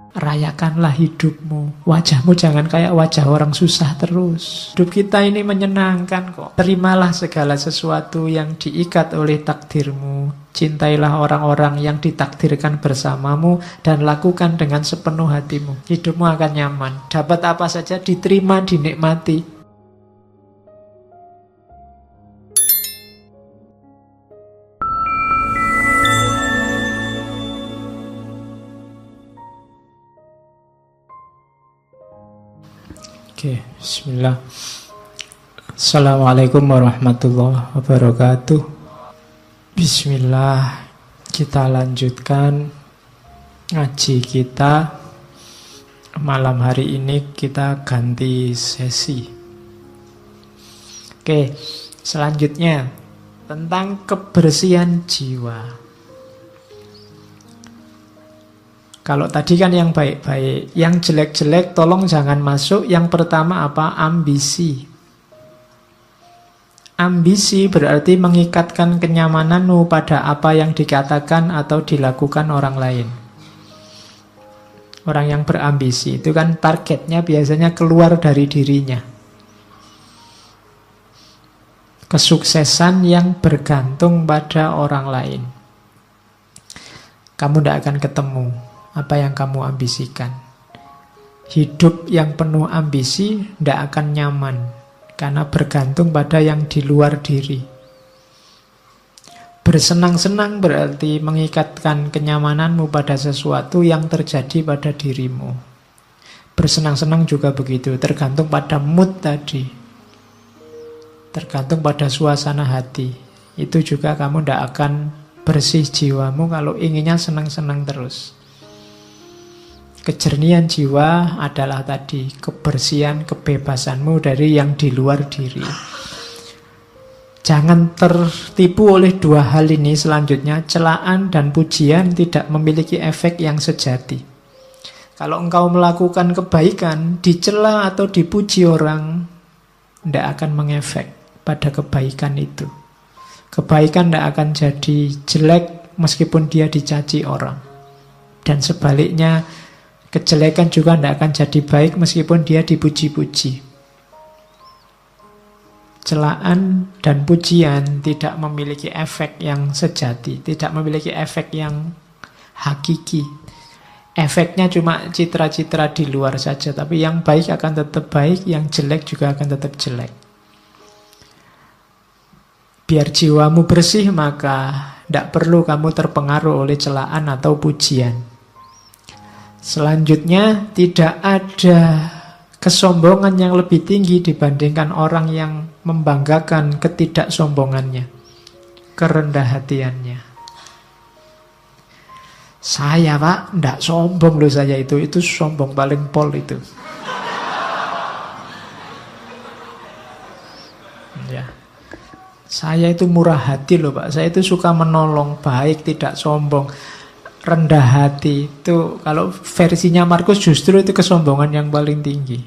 Rayakanlah hidupmu. Wajahmu jangan kayak wajah orang susah terus. Hidup kita ini menyenangkan kok. Terimalah segala sesuatu yang diikat oleh takdirmu. Cintailah orang-orang yang ditakdirkan bersamamu dan lakukan dengan sepenuh hatimu. Hidupmu akan nyaman. Dapat apa saja diterima, dinikmati. Oke, bismillah. Assalamualaikum warahmatullahi wabarakatuh. Bismillah, kita lanjutkan ngaji kita. Malam hari ini kita ganti sesi. Oke, selanjutnya tentang kebersihan jiwa. Kalau tadi kan yang baik-baik, yang jelek-jelek tolong jangan masuk. Yang pertama apa? Ambisi. Ambisi berarti mengikatkan kenyamananmu pada apa yang dikatakan atau dilakukan orang lain. Orang yang berambisi itu kan targetnya biasanya keluar dari dirinya. Kesuksesan yang bergantung pada orang lain. Kamu tidak akan ketemu apa yang kamu ambisikan. Hidup yang penuh ambisi tidak akan nyaman karena bergantung pada yang di luar diri. Bersenang-senang berarti mengikatkan kenyamananmu pada sesuatu yang terjadi pada dirimu. Bersenang-senang juga begitu, tergantung pada mood tadi, tergantung pada suasana hati. Itu juga kamu tidak akan bersih jiwamu kalau inginnya senang-senang terus. Kejernihan jiwa adalah tadi kebersihan, kebebasanmu dari yang di luar diri. Jangan tertipu oleh dua hal ini selanjutnya. Celaan dan pujian tidak memiliki efek yang sejati. Kalau engkau melakukan kebaikan, dicela atau dipuji orang, tidak akan mengefek pada kebaikan itu. Kebaikan tidak akan jadi jelek meskipun dia dicaci orang. Dan sebaliknya, kejelekan juga tidak akan jadi baik meskipun dia dipuji-puji. Celaan dan pujian tidak memiliki efek yang sejati, tidak memiliki efek yang hakiki. Efeknya cuma citra-citra di luar saja, tapi yang baik akan tetap baik, yang jelek juga akan tetap jelek. Biar jiwamu bersih, maka tidak perlu kamu terpengaruh oleh celaan atau pujian. Selanjutnya, tidak ada kesombongan yang lebih tinggi dibandingkan orang yang membanggakan ketidaksombongannya, kerendah hatiannya. Saya pak, tidak sombong loh saya itu sombong paling pol itu. Ya. Saya itu murah hati loh pak, saya itu suka menolong, baik, tidak sombong. Rendah hati itu kalau versinya Markus justru itu kesombongan yang paling tinggi.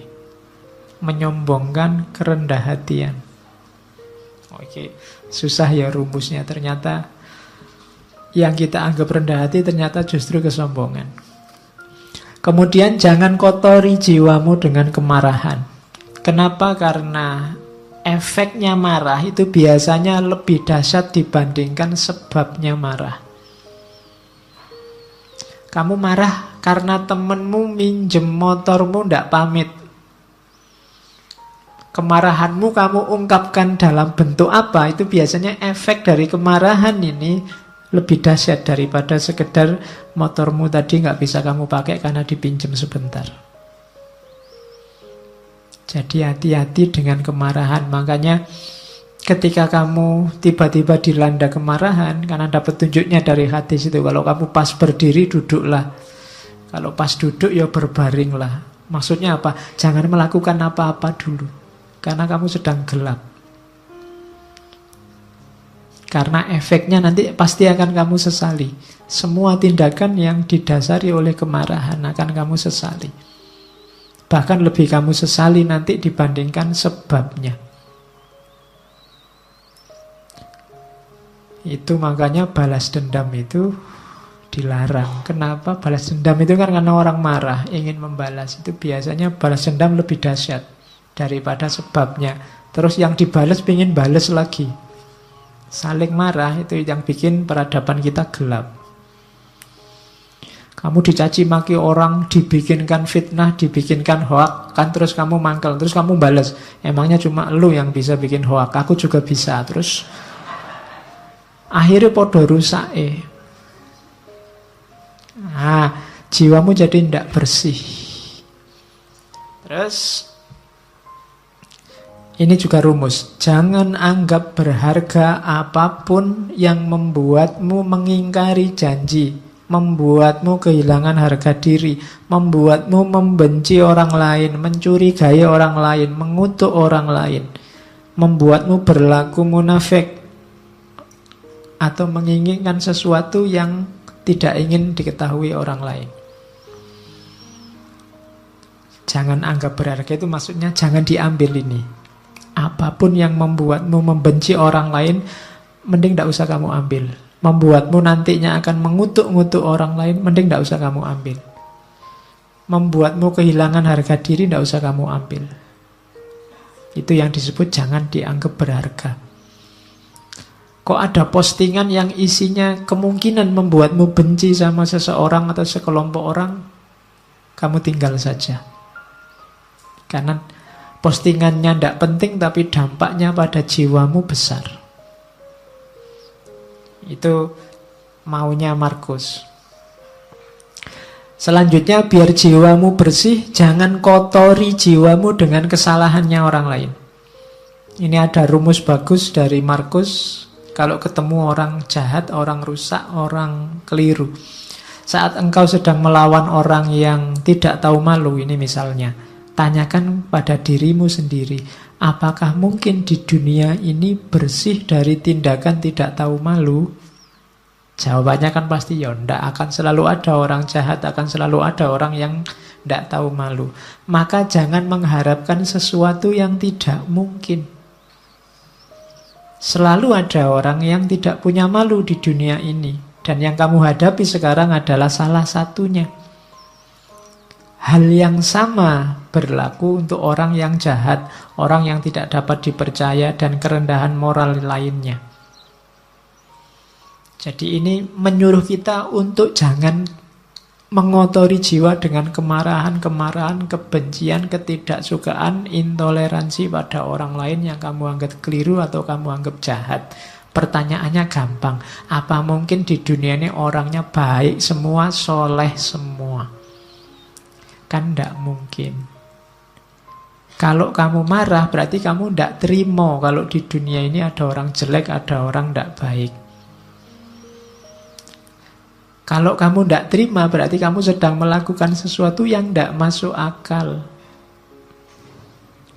Menyombongkan kerendah hatian. Oke, susah ya rumusnya. Ternyata yang kita anggap rendah hati ternyata justru kesombongan. Kemudian jangan kotori jiwamu dengan kemarahan. Kenapa? Karena efeknya marah itu biasanya lebih dahsyat dibandingkan sebabnya marah. Kamu marah karena temenmu minjem motormu ndak pamit. Kemarahanmu kamu ungkapkan dalam bentuk apa? Itu biasanya efek dari kemarahan ini lebih dahsyat daripada sekedar motormu tadi nggak bisa kamu pakai karena dipinjam sebentar. Jadi hati-hati dengan kemarahan. Makanya ketika kamu tiba-tiba dilanda kemarahan, karena dapat tunjuknya dari hadis itu, kalau kamu pas berdiri, duduklah. Kalau pas duduk, ya berbaringlah. Maksudnya apa? Jangan melakukan apa-apa dulu, karena kamu sedang gelap. Karena efeknya nanti pasti akan kamu sesali. Semua tindakan yang didasari oleh kemarahan akan kamu sesali. Bahkan lebih kamu sesali nanti dibandingkan sebabnya. Itu makanya balas dendam itu dilarang. Kenapa? Balas dendam itu kan karena orang marah, ingin membalas. Itu biasanya balas dendam lebih dahsyat daripada sebabnya. Terus yang dibalas ingin balas lagi. Saling marah itu yang bikin peradaban kita gelap. Kamu dicaci maki orang, dibikinkan fitnah, dibikinkan hoak, kan terus kamu mangkel, terus kamu balas. Emangnya cuma lu yang bisa bikin hoak, aku juga bisa. Terus akhirnya podo rusak. Nah, jiwamu jadi tidak bersih. Terus ini juga rumus. Jangan anggap berharga apapun yang membuatmu mengingkari janji, membuatmu kehilangan harga diri, membuatmu membenci orang lain, mencurigai orang lain, mengutuk orang lain, membuatmu berlaku munafik, atau menginginkan sesuatu yang tidak ingin diketahui orang lain. Jangan anggap berharga itu maksudnya jangan diambil ini. Apapun yang membuatmu membenci orang lain, mending tidak usah kamu ambil. Membuatmu nantinya akan mengutuk-ngutuk orang lain, mending tidak usah kamu ambil. Membuatmu kehilangan harga diri, tidak usah kamu ambil. Itu yang disebut jangan dianggap berharga. Kok ada postingan yang isinya kemungkinan membuatmu benci sama seseorang atau sekelompok orang, kamu tinggal saja. Karena postingannya tidak penting, tapi dampaknya pada jiwamu besar. Itu maunya Markus. Selanjutnya, biar jiwamu bersih, jangan kotori jiwamu dengan kesalahannya orang lain. Ini ada rumus bagus dari Markus. Kalau ketemu orang jahat, orang rusak, orang keliru, saat engkau sedang melawan orang yang tidak tahu malu, ini misalnya, tanyakan pada dirimu sendiri, apakah mungkin di dunia ini bersih dari tindakan tidak tahu malu? Jawabannya kan pasti ya, tidak. Akan selalu ada orang jahat, akan selalu ada orang yang tidak tahu malu. Maka jangan mengharapkan sesuatu yang tidak mungkin. Selalu ada orang yang tidak punya malu di dunia ini. Dan yang kamu hadapi sekarang adalah salah satunya. Hal yang sama berlaku untuk orang yang jahat, orang yang tidak dapat dipercaya, dan kerendahan moral lainnya. Jadi ini menyuruh kita untuk jangan mengotori jiwa dengan kemarahan, kebencian, ketidaksukaan, intoleransi pada orang lain yang kamu anggap keliru atau kamu anggap jahat. Pertanyaannya gampang, apa mungkin di dunia ini orangnya baik semua, soleh semua? Kan tidak mungkin. Kalau kamu marah berarti kamu tidak terima kalau di dunia ini ada orang jelek, ada orang tidak baik. Kalau kamu tidak terima berarti kamu sedang melakukan sesuatu yang tidak masuk akal.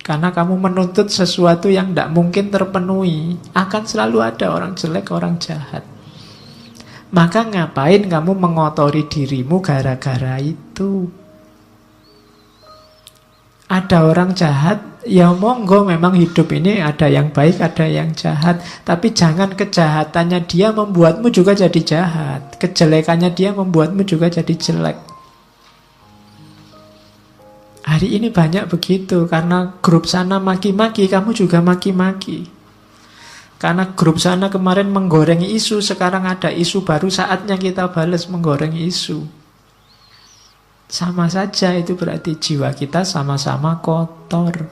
Karena kamu menuntut sesuatu yang tidak mungkin terpenuhi. Akan selalu ada orang jelek, orang jahat. Maka ngapain kamu mengotori dirimu gara-gara itu? Ada orang jahat, ya monggo, memang hidup ini ada yang baik, ada yang jahat. Tapi jangan kejahatannya dia membuatmu juga jadi jahat. Kejelekannya dia membuatmu juga jadi jelek. Hari ini banyak begitu, karena grup sana maki-maki, kamu juga maki-maki. Karena grup sana kemarin menggoreng isu, sekarang ada isu baru, saatnya kita balas menggoreng isu. Sama saja, itu berarti jiwa kita sama-sama kotor.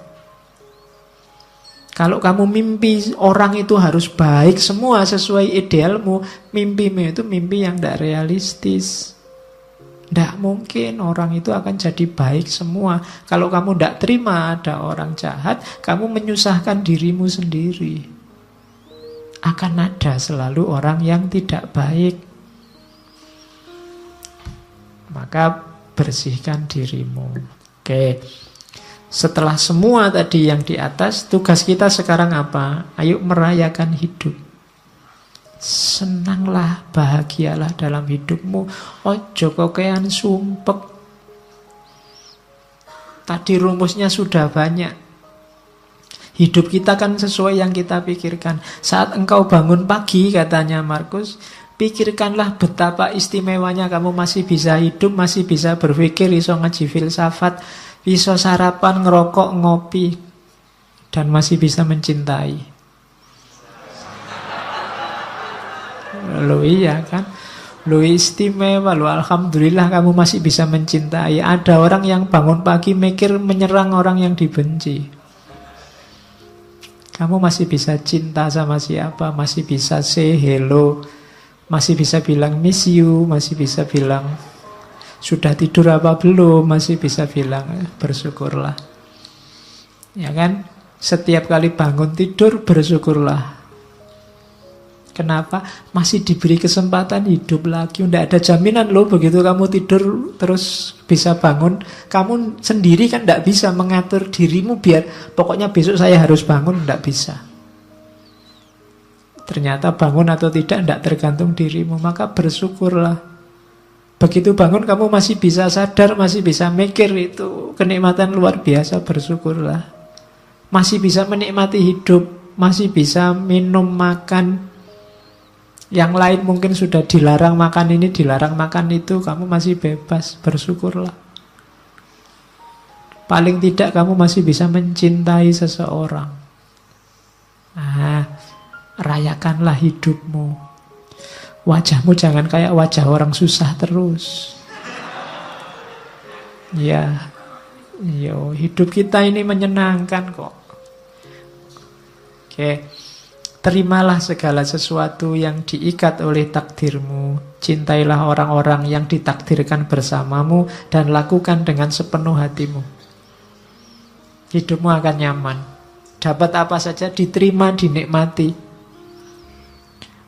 Kalau kamu mimpi orang itu harus baik semua sesuai idealmu, mimpimu itu mimpi yang tidak realistis. Tidak mungkin orang itu akan jadi baik semua. Kalau kamu tidak terima ada orang jahat, kamu menyusahkan dirimu sendiri. Akan ada selalu orang yang tidak baik. Maka bersihkan dirimu. Oke. Setelah semua tadi yang di atas, tugas kita sekarang apa? Ayo merayakan hidup. Senanglah, bahagialah dalam hidupmu. Ojo kokean sumpek. Tadi rumusnya sudah banyak. Hidup kita kan sesuai yang kita pikirkan. Saat engkau bangun pagi, katanya Markus, Pikirkanlah betapa istimewanya kamu masih bisa hidup, masih bisa berpikir, iso ngaji filsafat, iso sarapan, ngerokok, ngopi, dan masih bisa mencintai. Lo iya kan? Lo istimewa, lo alhamdulillah kamu masih bisa mencintai. Ada orang yang bangun pagi mikir menyerang orang yang dibenci. Kamu masih bisa cinta sama siapa, masih bisa say hello, masih bisa bilang miss you, masih bisa bilang sudah tidur apa belum, masih bisa bilang bersyukurlah. Ya kan? Setiap kali bangun tidur bersyukurlah. Kenapa? Masih diberi kesempatan hidup lagi. Tidak ada jaminan loh begitu kamu tidur terus bisa bangun. Kamu sendiri kan tidak bisa mengatur dirimu biar pokoknya besok saya harus bangun. Tidak bisa. Ternyata bangun atau tidak tergantung dirimu. Maka bersyukurlah. Begitu bangun kamu masih bisa sadar, masih bisa mikir, itu kenikmatan luar biasa. Bersyukurlah. Masih bisa menikmati hidup, masih bisa minum, makan. Yang lain mungkin sudah dilarang makan ini, dilarang makan itu, kamu masih bebas, bersyukurlah. Paling tidak kamu masih bisa mencintai seseorang. Nah, rayakanlah hidupmu. Wajahmu jangan kayak wajah orang susah terus. Ya, hidup kita ini menyenangkan kok. Oke. Terimalah segala sesuatu yang diikat oleh takdirmu. Cintailah orang-orang yang ditakdirkan bersamamu dan lakukan dengan sepenuh hatimu. Hidupmu akan nyaman. Dapat apa saja diterima, dinikmati.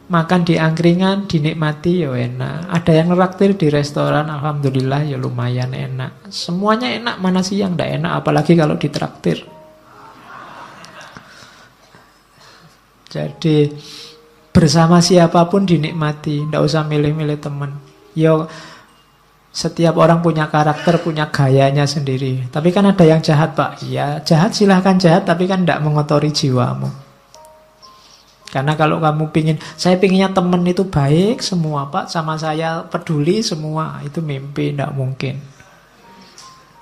Makan di angkringan, dinikmati, ya enak. Ada yang neraktir di restoran, alhamdulillah, ya lumayan enak. Semuanya enak, mana sih yang tidak enak, apalagi kalau ditraktir. Jadi bersama siapapun dinikmati, tidak usah milih-milih teman. Yo, setiap orang punya karakter, punya gayanya sendiri. Tapi kan ada yang jahat, Pak. Ya, jahat silahkan jahat, tapi kan tidak mengotori jiwamu. Karena kalau kamu pingin, saya pinginnya teman itu baik semua, Pak, sama saya peduli semua, itu mimpi, tidak mungkin.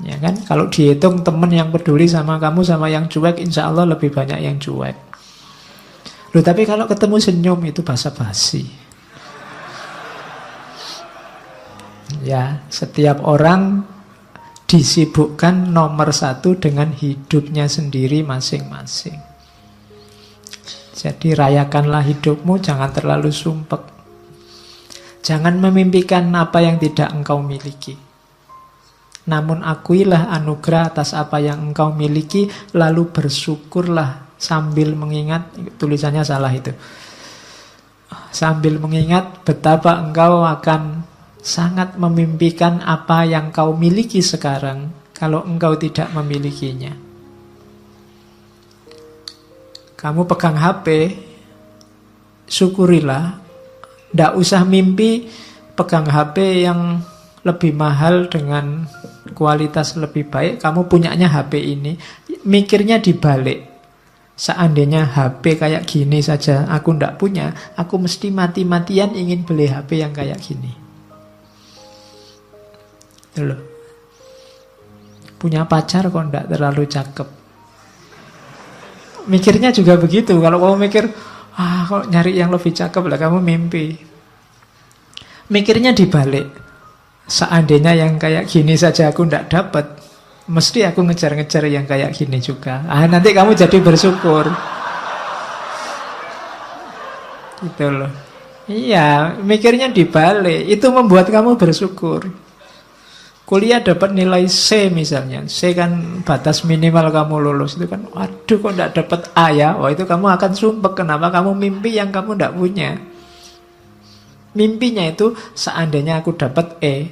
Ya kan? Kalau dihitung teman yang peduli sama kamu sama yang cuek, insya Allah lebih banyak yang cuek. Loh, tapi kalau ketemu senyum itu basa-basi. Ya, setiap orang disibukkan nomor satu dengan hidupnya sendiri masing-masing. Jadi rayakanlah hidupmu, jangan terlalu sumpek. Jangan memimpikan apa yang tidak engkau miliki. Namun akuilah anugerah atas apa yang engkau miliki, lalu bersyukurlah. Sambil mengingat, tulisannya salah itu. Sambil mengingat betapa engkau akan sangat memimpikan apa yang kau miliki sekarang kalau engkau tidak memilikinya. Kamu pegang HP, syukurilah. Tidak usah mimpi pegang HP yang lebih mahal dengan kualitas lebih baik. Kamu punyanya HP ini, mikirnya dibalik. Seandainya HP kayak gini saja aku ndak punya, aku mesti mati-matian ingin beli HP yang kayak gini. Loh. Punya pacar kok ndak terlalu cakep. Mikirnya juga begitu. Kalau kamu mikir, kok nyari yang lebih cakep lah, kamu mimpi. Mikirnya dibalik. Seandainya yang kayak gini saja aku ndak dapat, mesti aku ngejar-ngejar yang kayak gini juga. Nanti kamu jadi bersyukur. Gitu loh. Iya, mikirnya dibalik. Itu membuat kamu bersyukur. Kuliah dapat nilai C misalnya. C kan batas minimal kamu lulus. Itu kan, waduh kok tidak dapat A ya. Oh, itu kamu akan sumpek. Kenapa? Kamu mimpi yang kamu tidak punya. Mimpinya itu, seandainya aku dapat E,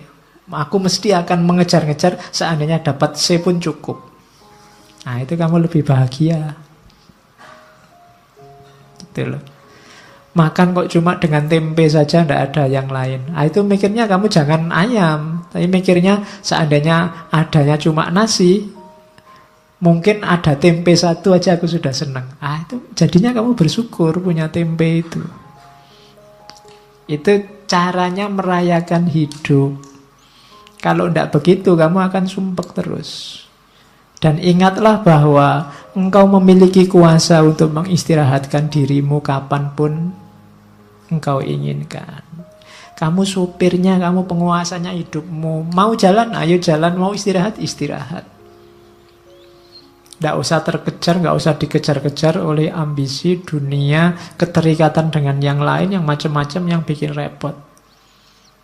aku mesti akan mengejar-ngejar, seandainya dapat C pun cukup. Nah, itu kamu lebih bahagia. Gitu loh. Makan kok cuma dengan tempe saja, tidak ada yang lain. Nah, itu mikirnya kamu jangan ayam. Tapi mikirnya seandainya adanya cuma nasi, mungkin ada tempe satu aja aku sudah senang. Itu jadinya kamu bersyukur punya tempe itu. Itu caranya merayakan hidup. Kalau tidak begitu, kamu akan sumpek terus. Dan ingatlah bahwa engkau memiliki kuasa untuk mengistirahatkan dirimu kapanpun engkau inginkan. Kamu supirnya, kamu penguasanya hidupmu. Mau jalan, ayo jalan. Mau istirahat, istirahat. Tidak usah terkejar, nggak usah dikejar-kejar oleh ambisi dunia, keterikatan dengan yang lain, yang macam-macam yang bikin repot.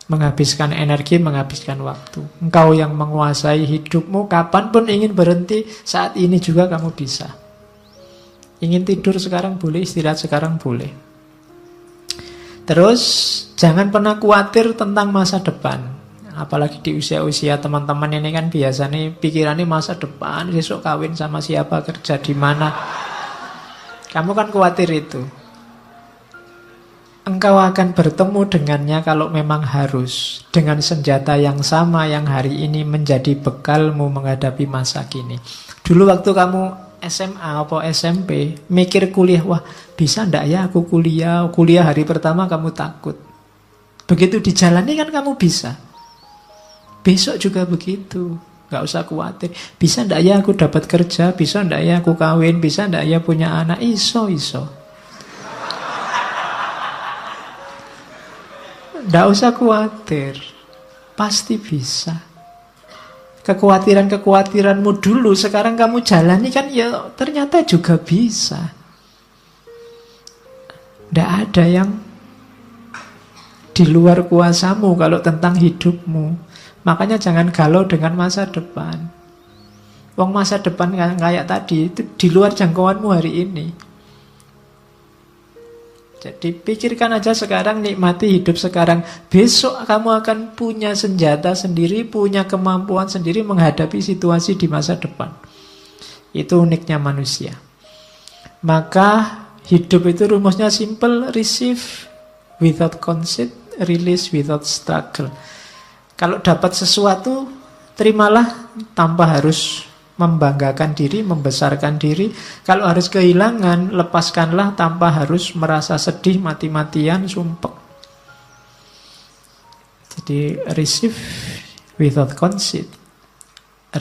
Menghabiskan energi, menghabiskan waktu. Engkau yang menguasai hidupmu, kapanpun ingin berhenti, saat ini juga kamu bisa. Ingin tidur sekarang boleh, istirahat sekarang boleh. Terus, jangan pernah khawatir tentang masa depan. Apalagi di usia-usia teman-teman ini kan biasanya pikirannya masa depan, besok kawin sama siapa, kerja di mana. Kamu kan khawatir itu. Engkau akan bertemu dengannya kalau memang harus. Dengan senjata yang sama yang hari ini menjadi bekalmu menghadapi masa kini. Dulu waktu kamu SMA atau SMP, mikir kuliah, wah bisa ndak ya aku kuliah? Kuliah hari pertama kamu takut. Begitu dijalani kan kamu bisa. Besok juga begitu, gak usah khawatir. Bisa ndak ya aku dapat kerja, bisa ndak ya aku kawin, bisa ndak ya punya anak, iso. Ndak usah khawatir, pasti bisa. Kekhawatiranmu dulu, sekarang kamu jalani kan ya ternyata juga bisa. Ndak ada yang di luar kuasamu kalau tentang hidupmu. Makanya jangan galau dengan masa depan. Wong masa depan kayak tadi itu di luar jangkauanmu hari ini. Jadi pikirkan aja sekarang, nikmati hidup sekarang. Besok kamu akan punya senjata sendiri, punya kemampuan sendiri menghadapi situasi di masa depan. Itu uniknya manusia. Maka hidup itu rumusnya simple, receive without conceit, release without struggle. Kalau dapat sesuatu, terimalah tanpa harus membanggakan diri, membesarkan diri. Kalau harus kehilangan, lepaskanlah tanpa harus merasa sedih, mati-matian, sumpek. Jadi receive without conceit,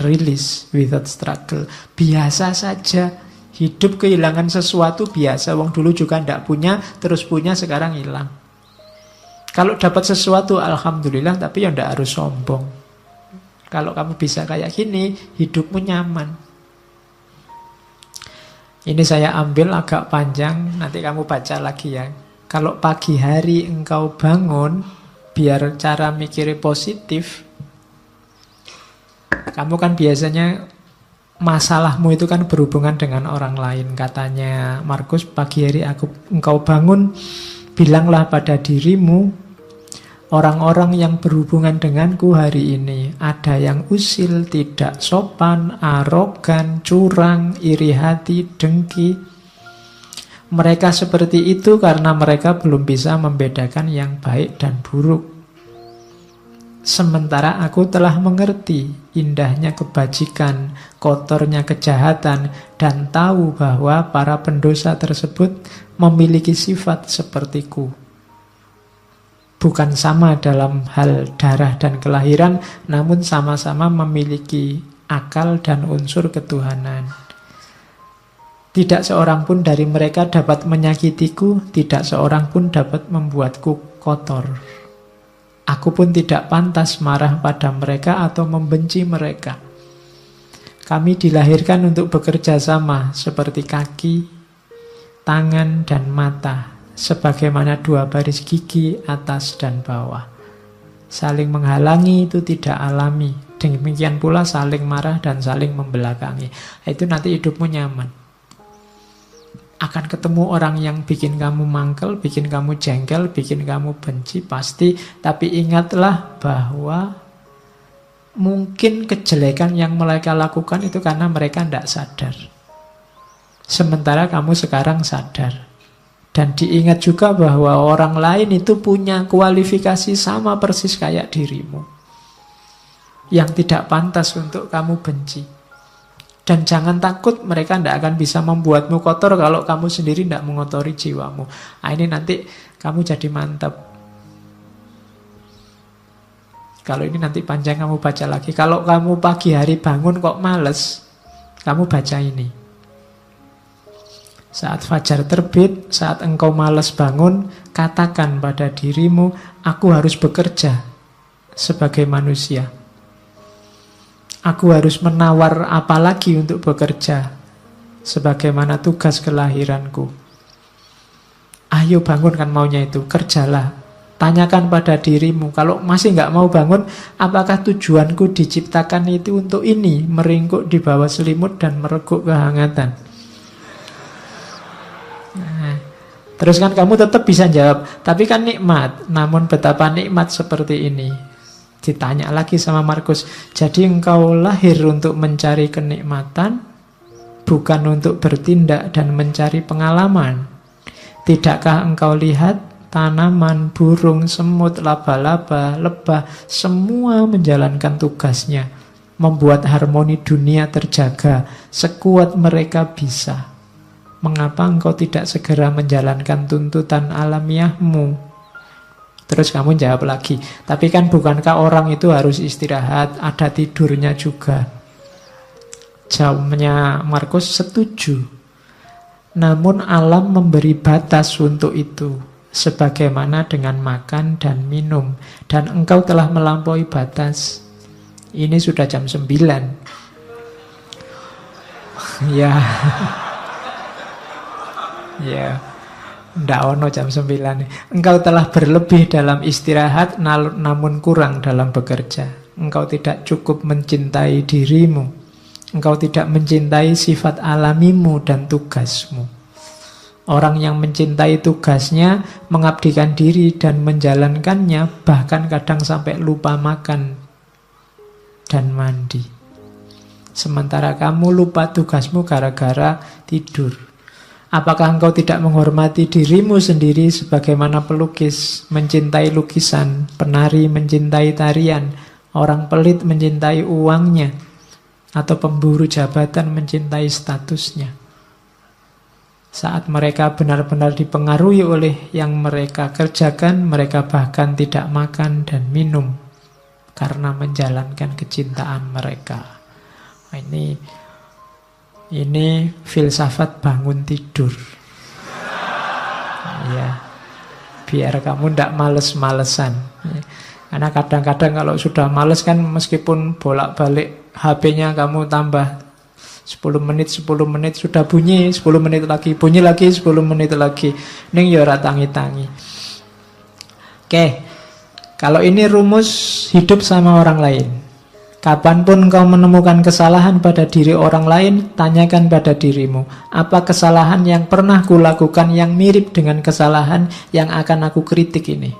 release without struggle. Biasa saja. Hidup kehilangan sesuatu biasa. Wong dulu juga tidak punya, terus punya, sekarang hilang. Kalau dapat sesuatu, alhamdulillah, tapi ya tidak harus sombong. Kalau kamu bisa kayak gini, hidupmu nyaman. Ini saya ambil agak panjang, nanti kamu baca lagi ya. Kalau pagi hari engkau bangun, biar cara mikirnya positif, kamu kan biasanya masalahmu itu kan berhubungan dengan orang lain. Katanya Markus, pagi hari engkau bangun, bilanglah pada dirimu, orang-orang yang berhubungan denganku hari ini, ada yang usil, tidak sopan, arogan, curang, iri hati, dengki. Mereka seperti itu karena mereka belum bisa membedakan yang baik dan buruk. Sementara aku telah mengerti indahnya kebajikan, kotornya kejahatan, dan tahu bahwa para pendosa tersebut memiliki sifat sepertiku. Bukan sama dalam hal darah dan kelahiran, namun sama-sama memiliki akal dan unsur ketuhanan. Tidak seorang pun dari mereka dapat menyakitiku, tidak seorang pun dapat membuatku kotor. Aku pun tidak pantas marah pada mereka atau membenci mereka. Kami dilahirkan untuk bekerja sama seperti kaki, tangan, dan mata, sebagaimana dua baris gigi atas dan bawah. Saling menghalangi itu tidak alami. Demikian pula saling marah dan saling membelakangi. Itu nanti hidupmu nyaman. Akan ketemu orang yang bikin kamu mangkel, bikin kamu jengkel, bikin kamu benci, pasti. Tapi ingatlah bahwa mungkin kejelekan yang mereka lakukan itu karena mereka tidak sadar. Sementara kamu sekarang sadar. Dan diingat juga bahwa orang lain itu punya kualifikasi sama persis kayak dirimu, yang tidak pantas untuk kamu benci. Dan jangan takut, mereka tidak akan bisa membuatmu kotor kalau kamu sendiri tidak mengotori jiwamu. Nah, ini nanti kamu jadi mantap. Kalau ini nanti panjang kamu baca lagi. Kalau kamu pagi hari bangun kok males, kamu baca ini. Saat fajar terbit, saat engkau malas bangun, katakan pada dirimu, aku harus bekerja sebagai manusia. Aku harus menawar apa lagi untuk bekerja, sebagaimana tugas kelahiranku. Ayo bangunkan maunya itu, kerjalah. Tanyakan pada dirimu, kalau masih nggak mau bangun, apakah tujuanku diciptakan itu untuk ini, meringkuk di bawah selimut dan mereguk kehangatan? Nah, terus kan kamu tetap bisa jawab, tapi kan nikmat. Namun betapa nikmat seperti ini. Ditanya lagi sama Markus, jadi engkau lahir untuk mencari kenikmatan, bukan untuk bertindak dan mencari pengalaman. Tidakkah engkau lihat tanaman, burung, semut, laba-laba, lebah, semua menjalankan tugasnya, membuat harmoni dunia terjaga sekuat mereka bisa. Mengapa engkau tidak segera menjalankan tuntutan alamiahmu? Terus kamu jawab lagi, tapi kan bukankah orang itu harus istirahat, ada tidurnya juga? Jawabnya Markus, setuju. Namun alam memberi batas untuk itu, sebagaimana dengan makan dan minum. Dan engkau telah melampaui batas. Ini sudah jam 9. Ya. Ya, ndak ono jam 9. Engkau telah berlebih dalam istirahat, namun kurang dalam bekerja. Engkau tidak cukup mencintai dirimu. Engkau tidak mencintai sifat alamimu dan tugasmu. Orang yang mencintai tugasnya, mengabdikan diri dan menjalankannya, bahkan kadang sampai lupa makan dan mandi. Sementara kamu lupa tugasmu gara-gara tidur. Apakah engkau tidak menghormati dirimu sendiri sebagaimana pelukis mencintai lukisan, penari mencintai tarian, orang pelit mencintai uangnya, atau pemburu jabatan mencintai statusnya? Saat mereka benar-benar dipengaruhi oleh yang mereka kerjakan, mereka bahkan tidak makan dan minum karena menjalankan kecintaan mereka. Ini filsafat bangun tidur. Ya, biar kamu tidak males-malesan. Karena kadang-kadang kalau sudah males kan, meskipun bolak-balik HP-nya kamu tambah 10 menit, sudah bunyi 10 menit lagi, bunyi lagi 10 menit lagi. Ning ya ora tangi-tangi. Oke. Kalau ini rumus hidup sama orang lain. Kapanpun kau menemukan kesalahan pada diri orang lain, tanyakan pada dirimu, apa kesalahan yang pernah kulakukan yang mirip dengan kesalahan yang akan aku kritik ini?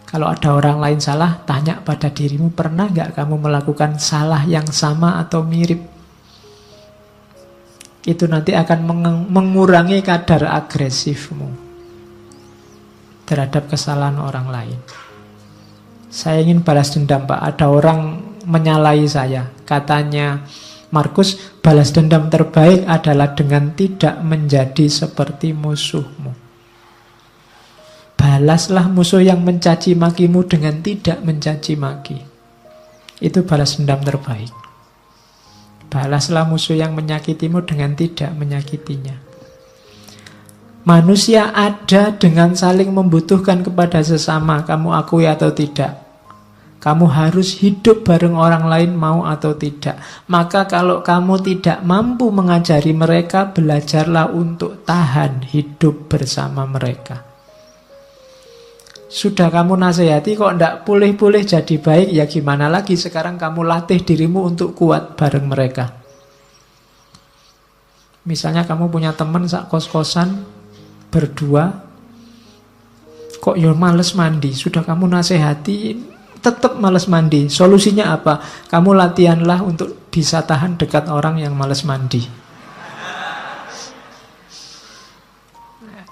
Kalau ada orang lain salah, tanya pada dirimu, pernah nggak kamu melakukan salah yang sama atau mirip? Itu nanti akan mengurangi kadar agresifmu terhadap kesalahan orang lain. Saya ingin balas dendam, Pak. Ada orang menyalahi saya. Katanya Markus, balas dendam terbaik adalah dengan tidak menjadi seperti musuhmu. Balaslah musuh yang mencaci makimu dengan tidak mencaci maki. Itu balas dendam terbaik. Balaslah musuh yang menyakitimu dengan tidak menyakitinya. Manusia ada dengan saling membutuhkan kepada sesama, kamu akui atau tidak. Kamu harus hidup bareng orang lain, mau atau tidak. Maka kalau kamu tidak mampu mengajari mereka, belajarlah untuk tahan hidup bersama mereka. Sudah kamu nasihati kok tidak pulih-pulih jadi baik, ya gimana lagi? Sekarang kamu latih dirimu untuk kuat bareng mereka. Misalnya kamu punya teman sak kos-kosan berdua, kok ya males mandi. Sudah kamu nasihati, tetap males mandi. Solusinya apa? Kamu latihanlah untuk bisa tahan dekat orang yang males mandi.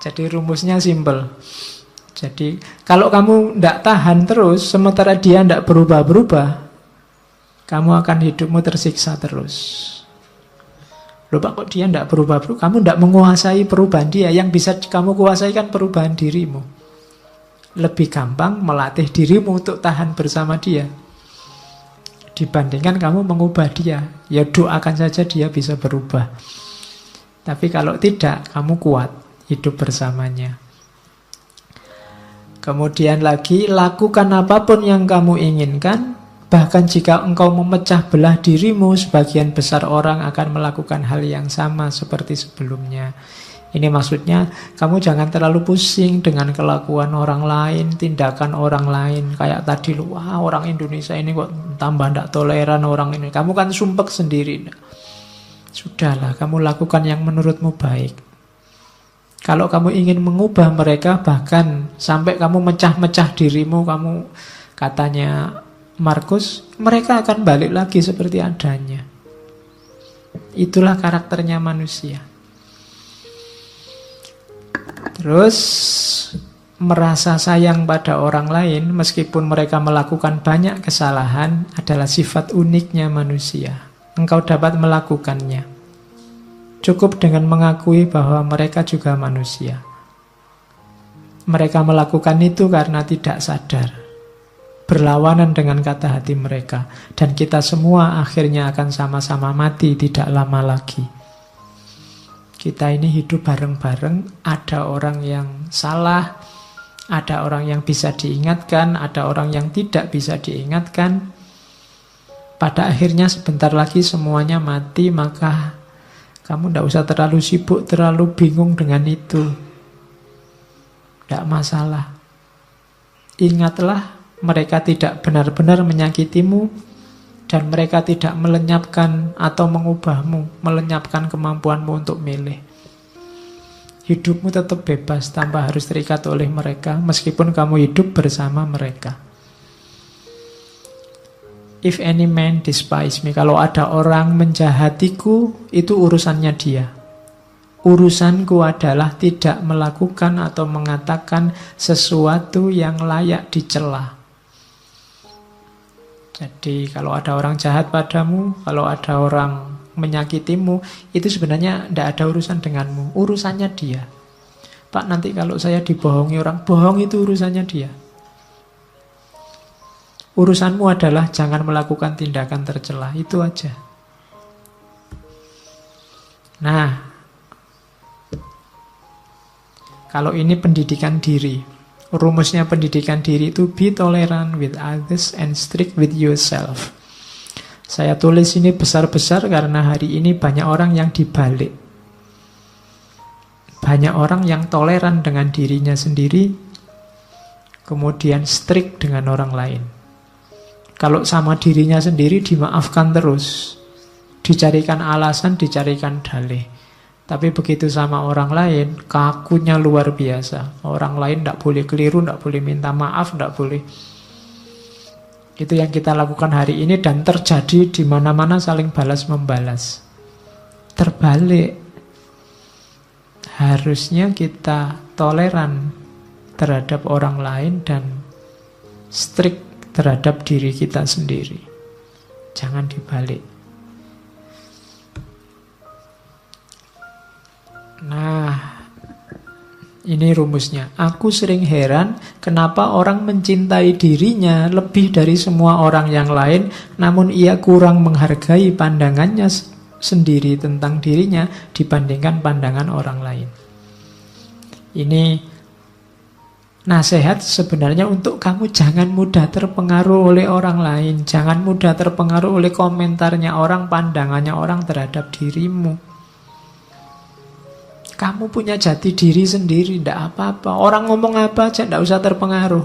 Jadi rumusnya simple. Jadi kalau kamu tidak tahan terus, sementara dia tidak berubah-berubah, kamu akan hidupmu tersiksa terus. Loh Pak, kok dia tidak berubah-berubah? Kamu tidak menguasai perubahan dia. Yang bisa kamu kuasai kan perubahan dirimu. lebih gampang melatih dirimu untuk tahan bersama dia dibandingkan kamu mengubah dia. Ya doakan saja dia bisa berubah. Tapi kalau tidak, kamu kuat hidup bersamanya. Kemudian lagi, lakukan apapun yang kamu inginkan. Bahkan jika engkau memecah belah dirimu, sebagian besar orang akan melakukan hal yang sama seperti sebelumnya. Ini maksudnya, kamu jangan terlalu pusing dengan kelakuan orang lain, tindakan orang lain. Kayak tadi, wah orang Indonesia ini kok tambah tidak toleran orang ini. Kamu kan sumpek sendiri. Sudahlah, kamu lakukan yang menurutmu baik. Kalau kamu ingin mengubah mereka, bahkan sampai kamu mecah-mecah dirimu, kamu katanya Markus, mereka akan balik lagi seperti adanya. Itulah karakternya manusia. Terus merasa sayang pada orang lain meskipun mereka melakukan banyak kesalahan adalah sifat uniknya manusia. Engkau dapat melakukannya. Cukup dengan mengakui bahwa mereka juga manusia. Mereka melakukan itu karena tidak sadar, berlawanan dengan kata hati mereka. Dan kita semua akhirnya akan sama-sama mati tidak lama lagi. Kita ini hidup bareng-bareng. Ada orang yang salah, ada orang yang bisa diingatkan, ada orang yang tidak bisa diingatkan. Pada akhirnya sebentar lagi semuanya mati. Maka kamu tidak usah terlalu sibuk, terlalu bingung dengan itu. Tidak masalah. Ingatlah, mereka tidak benar-benar menyakitimu dan mereka tidak melenyapkan atau mengubahmu, melenyapkan kemampuanmu untuk milih. Hidupmu tetap bebas tanpa harus terikat oleh mereka meskipun kamu hidup bersama mereka. If any man despise me, kalau ada orang menjahatiku, itu urusannya dia. Urusanku adalah tidak melakukan atau mengatakan sesuatu yang layak dicela. Jadi kalau ada orang jahat padamu, kalau ada orang menyakitimu, itu sebenarnya tidak ada urusan denganmu. Urusannya dia. Pak, nanti kalau saya dibohongi orang, bohong itu urusannya dia. Urusanmu adalah jangan melakukan tindakan tercela. Itu aja. Nah, kalau ini pendidikan diri. Rumusnya pendidikan diri itu be tolerant with others and strict with yourself. Saya tulis ini besar-besar karena hari ini banyak orang yang dibalik. Banyak orang yang toleran dengan dirinya sendiri, kemudian strict dengan orang lain. Kalau sama dirinya sendiri dimaafkan terus, dicarikan alasan, dicarikan dalih. Tapi begitu sama orang lain, kakunya luar biasa. Orang lain tidak boleh keliru, tidak boleh minta maaf, tidak boleh. Itu yang kita lakukan hari ini dan terjadi di mana-mana saling balas-membalas. Terbalik. Harusnya kita toleran terhadap orang lain dan strict terhadap diri kita sendiri. Jangan dibalik. Nah, ini rumusnya. Aku sering heran kenapa orang mencintai dirinya lebih dari semua orang yang lain, namun ia kurang menghargai pandangannya sendiri tentang dirinya dibandingkan pandangan orang lain. Ini nasihat sebenarnya untuk kamu jangan mudah terpengaruh oleh orang lain. Jangan mudah terpengaruh oleh komentarnya orang, pandangannya orang terhadap dirimu. Kamu punya jati diri sendiri, tidak apa-apa. Orang ngomong apa aja, tidak usah terpengaruh.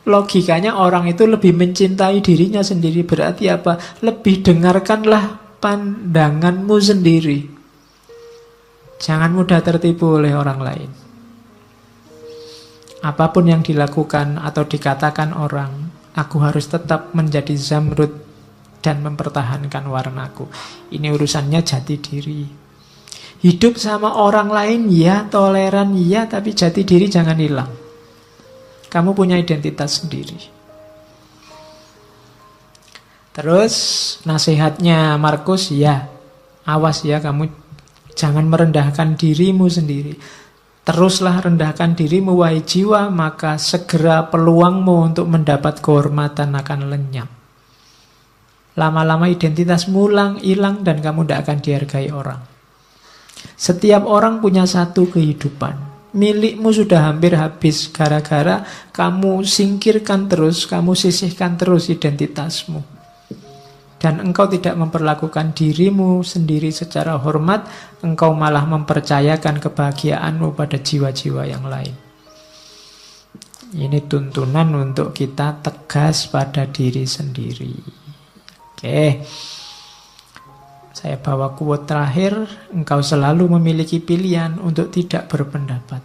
Logikanya orang itu lebih mencintai dirinya sendiri. Berarti apa? Lebih dengarkanlah pandanganmu sendiri. Jangan mudah tertipu oleh orang lain. Apapun yang dilakukan atau dikatakan orang, aku harus tetap menjadi Zamrud dan mempertahankan warnaku. Ini urusannya jati diri. Hidup sama orang lain, ya, toleran, ya, tapi jati diri jangan hilang. Kamu punya identitas sendiri. Terus nasihatnya Markus, ya, awas ya kamu jangan merendahkan dirimu sendiri. Teruslah rendahkan dirimu wahai jiwa, maka segera peluangmu untuk mendapat kehormatan akan lenyap. Lama-lama identitasmu hilang dan kamu tidak akan dihargai orang. Setiap orang punya satu kehidupan. Milikmu sudah hampir habis gara-gara kamu singkirkan terus, kamu sisihkan terus identitasmu. Dan engkau tidak memperlakukan dirimu sendiri secara hormat, engkau malah mempercayakan kebahagiaanmu pada jiwa-jiwa yang lain. Ini tuntunan untuk kita tegas pada diri sendiri. Oke. Saya bawa quote terakhir, engkau selalu memiliki pilihan untuk tidak berpendapat.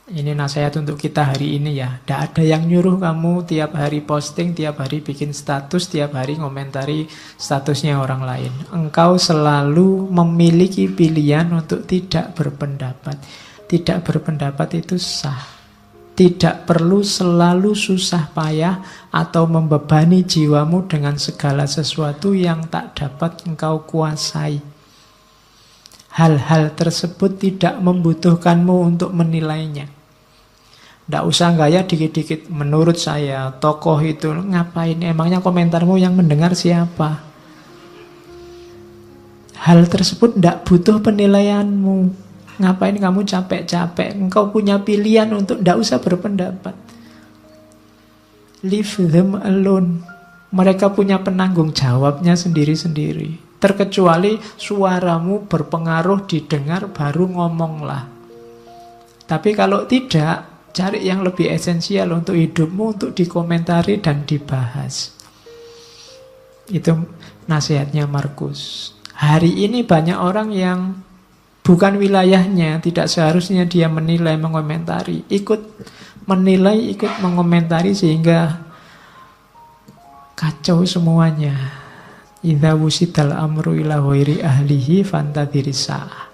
Ini nasihat untuk kita hari ini ya. Tidak ada yang nyuruh kamu tiap hari posting, tiap hari bikin status, tiap hari ngomentari statusnya orang lain. Engkau selalu memiliki pilihan untuk tidak berpendapat. Tidak berpendapat itu sah. Tidak perlu selalu susah payah atau membebani jiwamu dengan segala sesuatu yang tak dapat engkau kuasai. Hal-hal tersebut tidak membutuhkanmu untuk menilainya. Tidak usah gaya dikit-dikit. Menurut saya, tokoh itu ngapain? Emangnya komentarmu yang mendengar siapa? Hal tersebut tidak butuh penilaianmu. Ngapain kamu capek-capek? Engkau punya pilihan untuk tidak usah berpendapat. Leave them alone. Mereka punya penanggung jawabnya sendiri-sendiri. Terkecuali suaramu berpengaruh didengar, baru ngomonglah. Tapi kalau tidak, cari yang lebih esensial untuk hidupmu, untuk dikomentari dan dibahas. Itu nasihatnya Markus. Hari ini banyak orang yang bukan wilayahnya, tidak seharusnya dia menilai, mengomentari. Ikut menilai, ikut mengomentari sehingga kacau semuanya. Idza wusidal amru ila ghairi ahlihi fantadhiri sa'ah.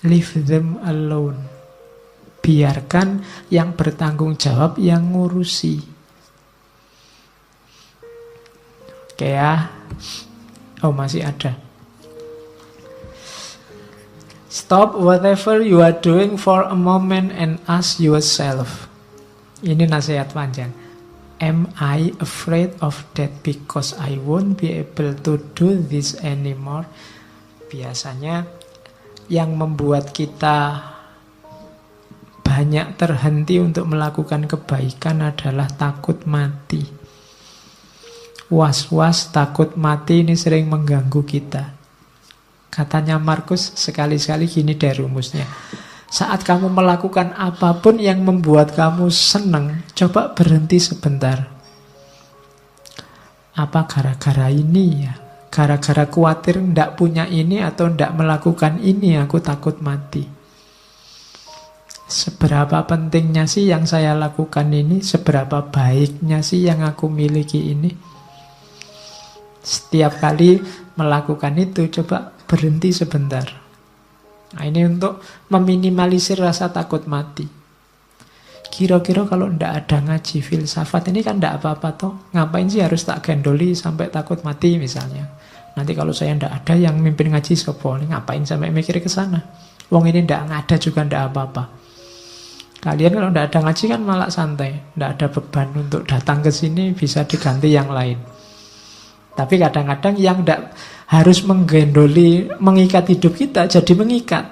Leave them alone. Biarkan yang bertanggung jawab yang ngurusi. Oke ya. Oh, masih ada. Stop whatever you are doing for a moment and ask yourself. Ini nasihat panjang. Am I afraid of death because I won't be able to do this anymore? Biasanya yang membuat kita banyak terhenti untuk melakukan kebaikan adalah takut mati. Was-was, takut mati ini sering mengganggu kita. Katanya Markus, sekali-sekali gini deh rumusnya. Saat kamu melakukan apapun yang membuat kamu senang, coba berhenti sebentar. Apa gara-gara ini ya? Gara-gara khawatir ndak punya ini atau ndak melakukan ini, aku takut mati. Seberapa pentingnya sih yang saya lakukan ini? Seberapa baiknya sih yang aku miliki ini? Setiap kali melakukan itu, coba berhenti sebentar. Nah, ini untuk meminimalisir rasa takut mati. Kira-kira kalau ndak ada ngaji filsafat ini kan ndak apa-apa toh. Ngapain sih harus tak gendoli sampai takut mati misalnya. Nanti kalau saya ndak ada yang mimpin ngaji sopo, ngapain sampai mikir ke sana. Wong ini ndak ada juga ndak apa-apa. Kalian kalau ndak ada ngaji kan malah santai, ndak ada beban untuk datang ke sini, bisa diganti yang lain. Tapi kadang-kadang yang ndak harus menggendoli, mengikat hidup kita, jadi mengikat.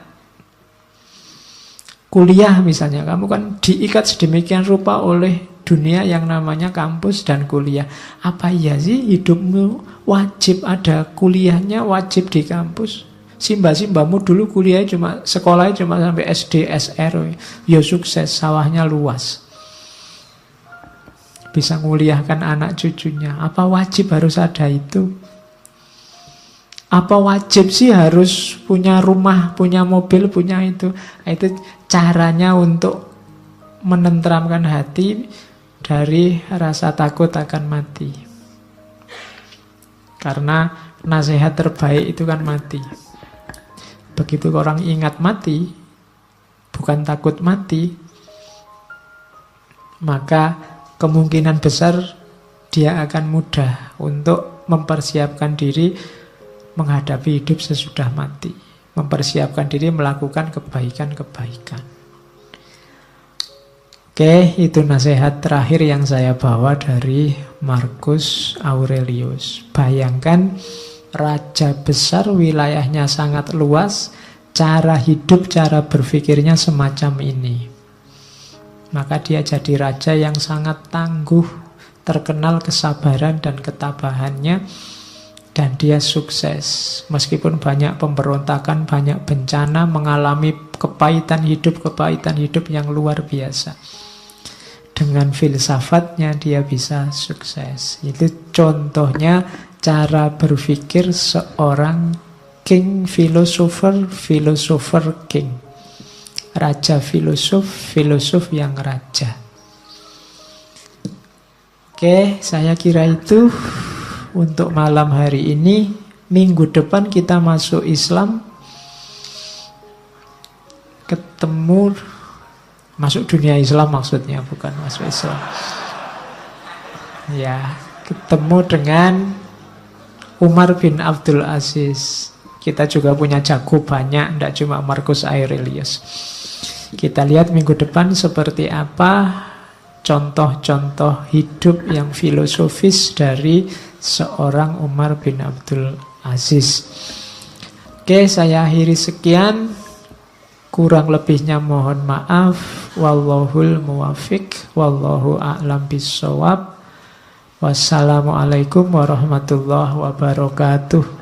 Kuliah misalnya, kamu kan diikat sedemikian rupa oleh dunia yang namanya kampus dan kuliah. Apa iya sih hidupmu wajib ada kuliahnya, wajib di kampus? Simba-simbamu dulu kuliah sekolahnya cuma sampai SD, SR. Ya sukses, sawahnya luas. Bisa nguliahkan anak cucunya. Apa wajib harus ada itu? Apa wajib sih harus punya rumah, punya mobil, punya itu? Itu caranya untuk menenteramkan hati dari rasa takut akan mati. Karena nasihat terbaik itu kan mati. Begitu orang ingat mati, bukan takut mati, maka kemungkinan besar dia akan mudah untuk mempersiapkan diri menghadapi hidup sesudah mati. mempersiapkan diri melakukan kebaikan-kebaikan. Oke, itu nasihat terakhir yang saya bawa dari Marcus Aurelius. Bayangkan raja besar, wilayahnya sangat luas, cara hidup, cara berpikirnya semacam ini. Maka dia jadi raja yang sangat tangguh, terkenal kesabaran dan ketabahannya, dan dia sukses. Meskipun banyak pemberontakan, banyak bencana, mengalami kepahitan hidup yang luar biasa. Dengan filsafatnya dia bisa sukses. Itu contohnya cara berpikir seorang king philosopher king. Raja filosof yang raja. Oke, saya kira itu untuk malam hari ini. Minggu depan kita masuk Islam. Ketemu, masuk dunia Islam maksudnya, bukan masuk Islam. Ya, ketemu dengan Umar bin Abdul Aziz. Kita juga punya jago banyak, tidak cuma Marcus Aurelius. Kita lihat minggu depan seperti apa contoh-contoh hidup yang filosofis dari seorang Umar bin Abdul Aziz. Oke, saya akhiri sekian. Kurang lebihnya mohon maaf. Wallahul muwafiq. Wallahu a'lam bissawab. Wassalamualaikum warahmatullahi wabarakatuh.